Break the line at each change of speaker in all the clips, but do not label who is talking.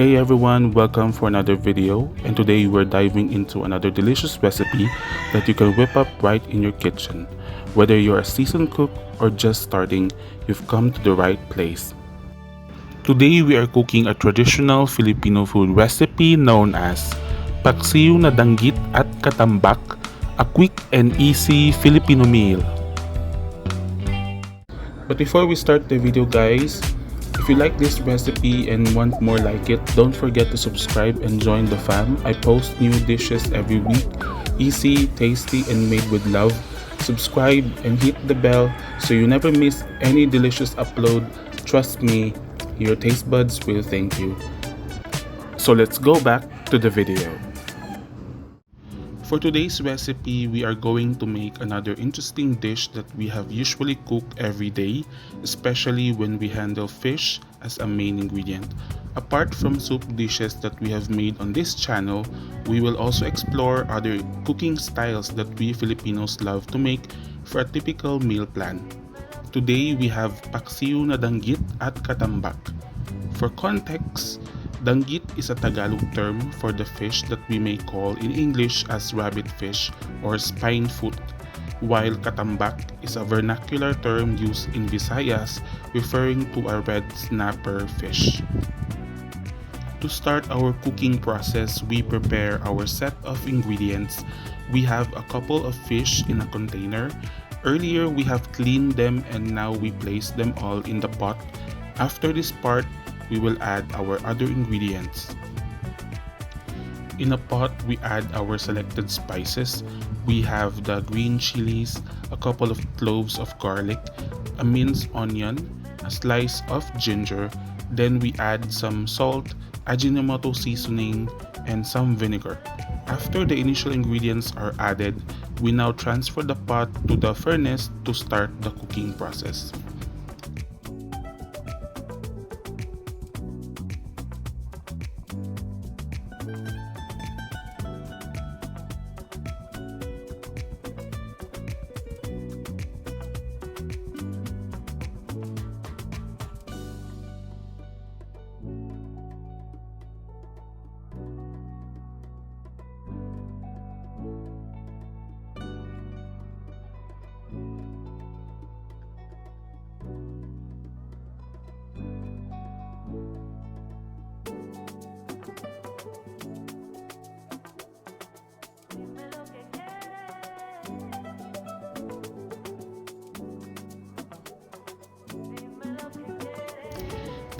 Hey everyone, welcome for another video, and today we're diving into another delicious recipe that you can whip up right in your kitchen. Whether you're a seasoned cook or just starting, you've come to the right place. Today we are cooking a traditional Filipino food recipe known as Paksiw na Danggit at Katambak, a quick and easy Filipino meal. But before we start the video guys, if you like this recipe and want more like it, don't forget to subscribe and join the fam. I post new dishes every week, easy, tasty, and made with love. Subscribe and hit the bell so you never miss any delicious upload. Trust me, your taste buds will thank you. So let's go back to the video. For today's recipe, we are going to make another interesting dish that we have usually cooked every day, especially when we handle fish as a main ingredient. Apart from soup dishes that we have made on this channel, we will also explore other cooking styles that we Filipinos love to make for a typical meal plan. Today, we have Paksiw na Danggit at Katambak. For context, Danggit is a Tagalog term for the fish that we may call in English as rabbit fish or spine foot, while Katambak is a vernacular term used in Visayas referring to a red snapper fish. To start our cooking process, we prepare our set of ingredients. We have a couple of fish in a container. Earlier, we have cleaned them and now we place them all in the pot. After this part, we will add our other ingredients. In a pot, we add our selected spices. We have the green chilies, a couple of cloves of garlic, a minced onion, a slice of ginger. Then we add some salt, Ajinomoto seasoning, and some vinegar. After the initial ingredients are added, we now transfer the pot to the furnace to start the cooking process.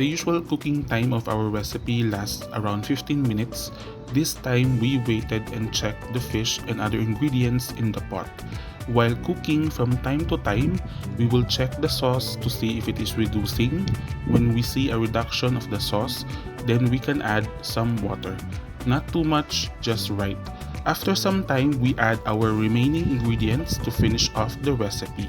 The usual cooking time of our recipe lasts around 15 minutes. This time we waited and checked the fish and other ingredients in the pot. While cooking, from time to time, we will check the sauce to see if it is reducing. When we see a reduction of the sauce, then we can add some water. Not too much, just right. After some time, we add our remaining ingredients to finish off the recipe.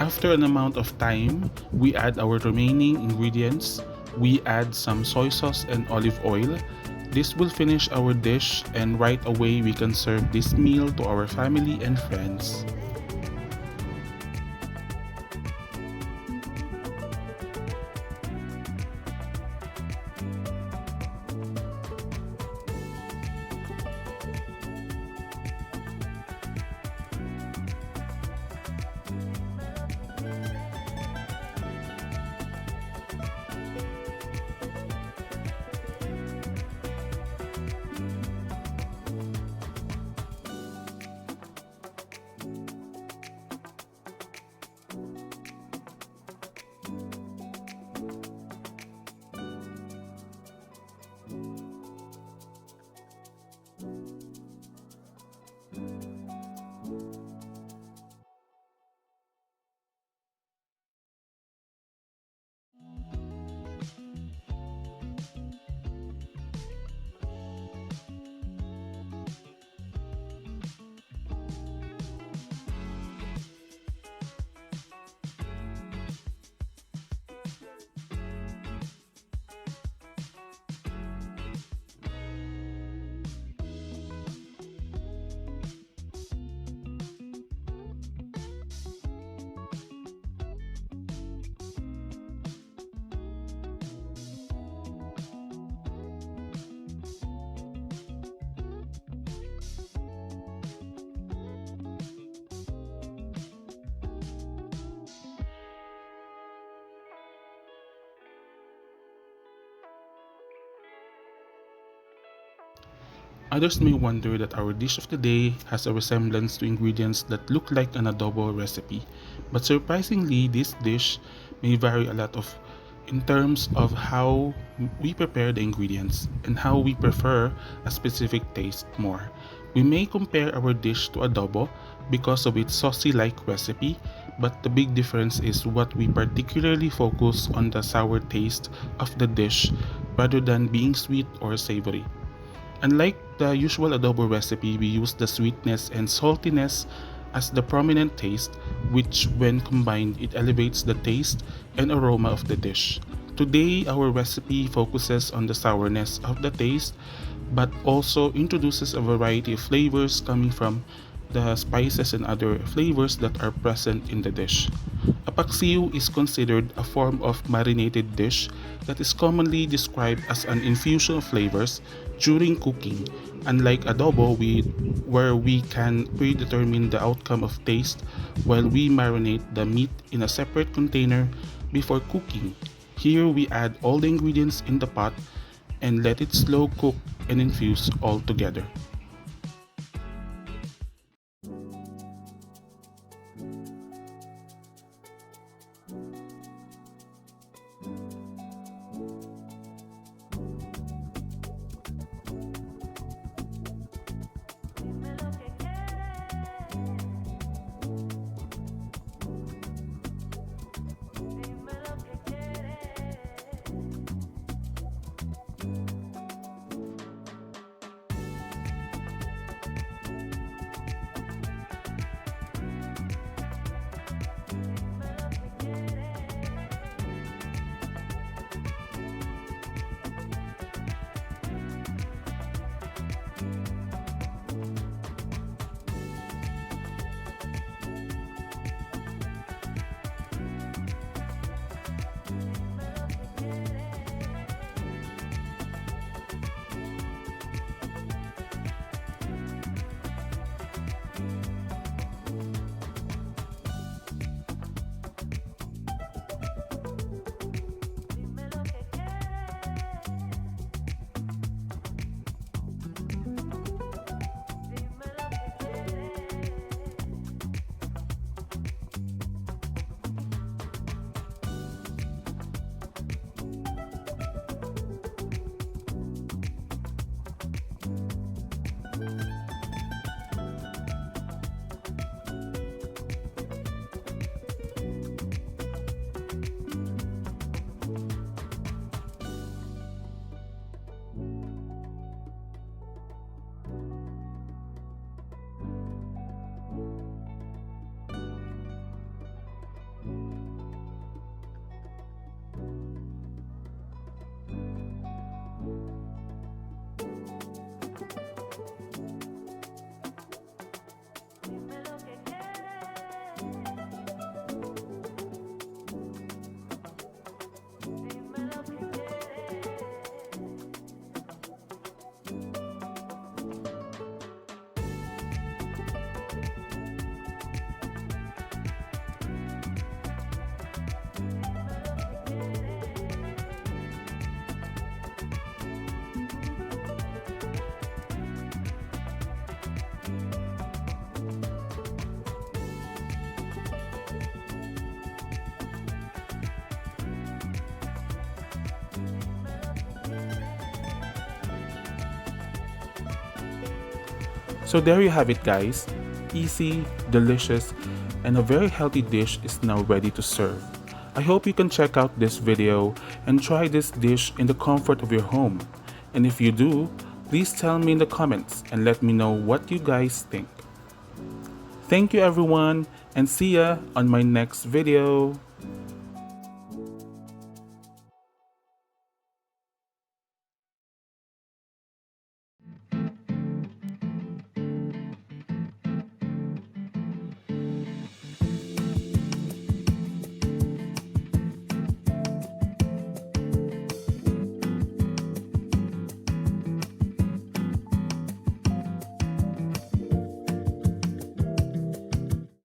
After an amount of time, we add our remaining ingredients. We add some soy sauce and olive oil. This will finish our dish, and right away we can serve this meal to our family and friends. Others may wonder that our dish of the day has a resemblance to ingredients that look like an adobo recipe, but surprisingly, this dish may vary a lot of in terms of how we prepare the ingredients and how we prefer a specific taste more. We may compare our dish to adobo because of its saucy-like recipe, but the big difference is what we particularly focus on the sour taste of the dish rather than being sweet or savory. Unlike the usual adobo recipe, we use the sweetness and saltiness as the prominent taste, which when combined, it elevates the taste and aroma of the dish. Today, our recipe focuses on the sourness of the taste, but also introduces a variety of flavors coming from the spices and other flavors that are present in the dish. A paksiw is considered a form of marinated dish that is commonly described as an infusion of flavors during cooking. Unlike adobo, where we can predetermine the outcome of taste while we marinate the meat in a separate container before cooking. Here we add all the ingredients in the pot and let it slow cook and infuse all together. So there you have it, guys. Easy, delicious, and a very healthy dish is now ready to serve. I hope you can check out this video and try this dish in the comfort of your home. And if you do, please tell me in the comments and let me know what you guys think. Thank you everyone, and see ya on my next video.